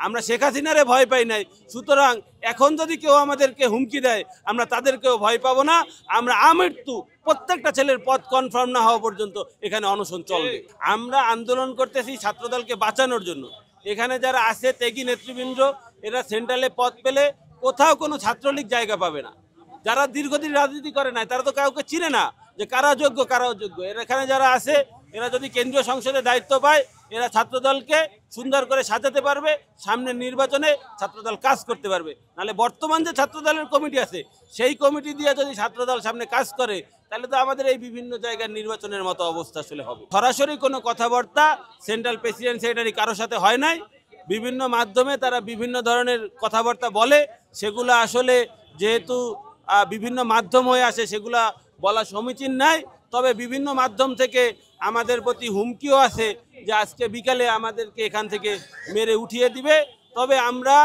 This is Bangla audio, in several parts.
আমরা শেখ হাসিনারে ভয় পাই নাই, সুতরাং এখন যদি কেউ আমাদেরকে হুমকি দেয় আমরা তাদেরকেও ভয় পাবো না। আমরা আমৃত্যু প্রত্যেকটা ছেলের পদ কনফার্ম না হওয়া পর্যন্ত এখানে অনশন চলবে। আমরা আন্দোলন করতেছি ছাত্রদলকে বাঁচানোর জন্য। এখানে যারা আছে ত্যাগী নেতৃবৃন্দ, এরা সেন্ট্রালে পদ পেলে কোথাও কোনো ছাত্রলীগ জায়গা পাবে না। যারা দীর্ঘদিন রাজনীতি করে নাই তারা তো কাউকে চিনে না যে কারা যোগ্য কারা অযোগ্য। এখানে যারা আছে এরা যদি কেন্দ্রীয় সংসদে দায়িত্ব পায় এরা ছাত্রদলকে সুন্দর করে সাজাতে পারবে, সামনের নির্বাচনে ছাত্রদল কাজ করতে পারবে। নাহলে বর্তমান যে ছাত্রদলের কমিটি আছে সেই কমিটি দিয়ে যদি ছাত্রদল সামনে কাজ করে তাহলে তো আমাদের এই বিভিন্ন জায়গার নির্বাচনের মতো অবস্থা আসলে হবে। সরাসরি কোনো কথাবার্তা সেন্ট্রাল প্রেসিডেন্ট সেক্রেটারি কারোর সাথে হয় নাই, বিভিন্ন মাধ্যমে তারা বিভিন্ন ধরনের কথাবার্তা বলে, সেগুলো আসলে যেহেতু বিভিন্ন মাধ্যম হয়ে আসে সেগুলা বলা সমীচীন নাই। তবে বিভিন্ন মাধ্যম থেকে আমাদের প্রতি হুমকিও আছে যে আজকে বিকালে আমাদেরকে এখান থেকে মেরে উঠিয়ে দিবে। তবে আমরা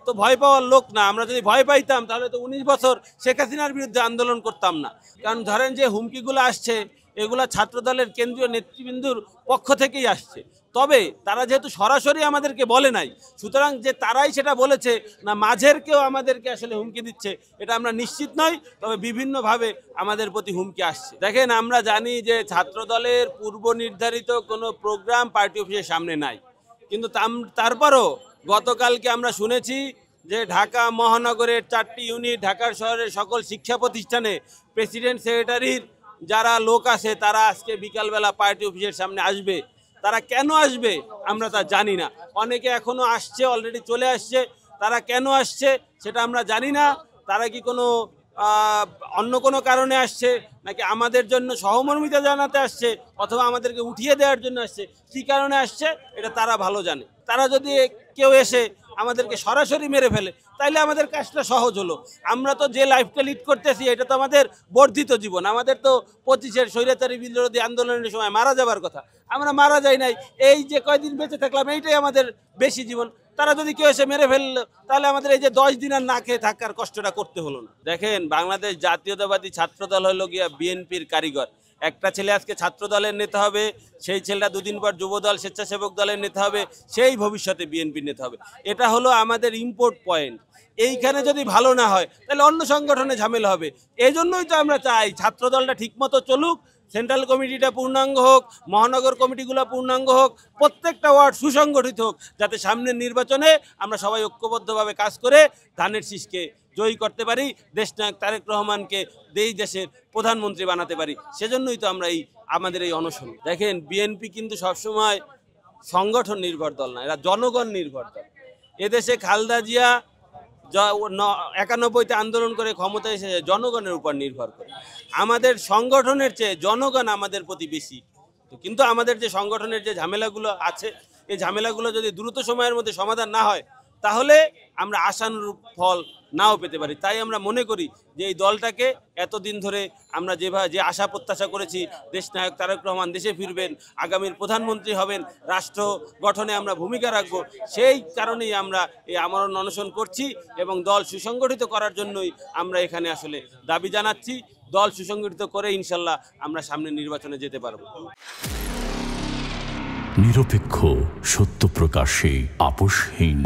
তো ভয় পাওয়ার লোক না, আমরা যদি ভয় পাইতাম তাহলে তো 19 বছর শেখ হাসিনার বিরুদ্ধে আন্দোলন করতাম না। কারণ ধরেন যে হুমকিগুলো আসছে এগুলা ছাত্রদলের কেন্দ্রীয় নেতৃবৃন্দুর পক্ষ থেকেই আসছে। তবে তারা যেহেতু সরাসরি আমাদেরকে বলে নাই, সুতরাং যে তারাই সেটা বলেছে না মাঝের কেউ আমাদেরকে আসলে হুমকি দিচ্ছে এটা আমরা নিশ্চিত নই। তবে বিভিন্নভাবে আমাদের প্রতি হুমকি আসছে। দেখেন, আমরা জানি যে ছাত্রদলের পূর্ব নির্ধারিত কোনো প্রোগ্রাম পার্টি অফিসের সামনে নাই, কিন্তু তারপরও গতকালকে আমরা শুনেছি যে ঢাকা মহানগরের 4টি ইউনিট, ঢাকার শহরের সকল শিক্ষা প্রতিষ্ঠানে প্রেসিডেন্ট সেক্রেটারির যারা লোক আছে তারা আজকে বিকালবেলা পার্টি অফিসের সামনে আসবে। তারা কেন আসবে আমরা তা জানি না। অনেকে এখনো আসছে, অলরেডি চলে আসছে। তারা কেন আসছে সেটা আমরা জানি না। তারা কি কোনো অন্য কোনো কারণে আসছে, নাকি আমাদের জন্য সহমর্মিতা জানাতে আসছে, অথবা আমাদেরকে উঠিয়ে দেওয়ার জন্য আসছে, কী কারণে আসছে এটা তারা ভালো জানে। তারা যদি কেউ এসে আমাদেরকে সরাসরি মেরে ফেলে তাইলে আমাদের কাজটা সহজ হলো। আমরা তো যে লাইফটা লিড করতেছি এটা তো আমাদের বর্ধিত জীবন। আমাদের তো 25-এর স্বৈরাচারী বিরোধী আন্দোলনের সময় মারা যাবার কথা, আমরা মারা যাই নাই। এই যে কয়দিন বেঁচে থাকলাম এইটাই আমাদের বেশি জীবন। তারা যদি কেউ এসে মেরে ফেললো তাহলে আমাদের এই যে 10 দিন আর না খেয়ে থাকার কষ্টটা করতে হলো না। দেখেন, বাংলাদেশ জাতীয়তাবাদী ছাত্রদল হলো গিয়া বিএনপির কারিগর। একটা ছেলে আজকে ছাত্র দলের নেতা হবে, সেই ছেলেটা দুদিন পর যুবদল স্বেচ্ছাসেবক দলের নেতা হবে, সেই ভবিষ্যতে বিএনপির নেতা হবে। এটা হলো আমাদের ইম্পোর্ট পয়েন্ট। এইখানে যদি ভালো না হয় তাহলে অন্য সংগঠনে ঝামেলা হবে। এই জন্যই তো আমরা চাই ছাত্রদলটা ঠিকমতো চলুক, সেন্ট্রাল কমিটিটা পূর্ণাঙ্গ হোক, মহানগর কমিটিগুলো পূর্ণাঙ্গ হোক, প্রত্যেকটা ওয়ার্ড সুসংগঠিত হোক, যাতে সামনের নির্বাচনে আমরা সবাই ঐক্যবদ্ধভাবে কাজ করে ধানের শীষকে জয়ী করতে পারি, দেশনায়ক তারেক রহমানকে এই দেশের প্রধানমন্ত্রী বানাতে পারি। সেজন্যই তো আমরা আমাদের এই অনশন। দেখেন, বিএনপি কিন্তু সবসময় সংগঠন নির্ভর দল না, এরা জনগণ নির্ভর দল। এদেশে খালেদা জিয়া 91-তে আন্দোলন করে ক্ষমতায় এসে জনগণের উপর নির্ভর করে। আমাদের সংগঠনের চেয়ে জনগণ আমাদের প্রতি বেশি। কিন্তু আমাদের যে সংগঠনের যে ঝামেলাগুলো আছে এই ঝামেলাগুলো যদি দ্রুত সময়ের মধ্যে সমাধান না হয় তাহলে আমরা আশানুরূপ ফল নাও পেতে পারি। তাই আমরা মনে করি যে এই দলটাকে এতদিন ধরে আমরা যে আশা প্রত্যাশা করেছি, দেশনায়ক তারেক রহমান দেশে ফিরবেন, আগামীর প্রধানমন্ত্রী হবেন, রাষ্ট্র গঠনে আমরা ভূমিকা রাখব, সেই কারণেই আমরা এই আমরণ অনশন করছি এবং দল সুসংগঠিত করার জন্যই আমরা এখানে আসলে দাবি জানাচ্ছি। দল সুসংগঠিত করে ইনশাল্লাহ আমরা সামনে নির্বাচনে যেতে পারবো। নিরপেক্ষ, সত্য প্রকাশে আপোষহীন।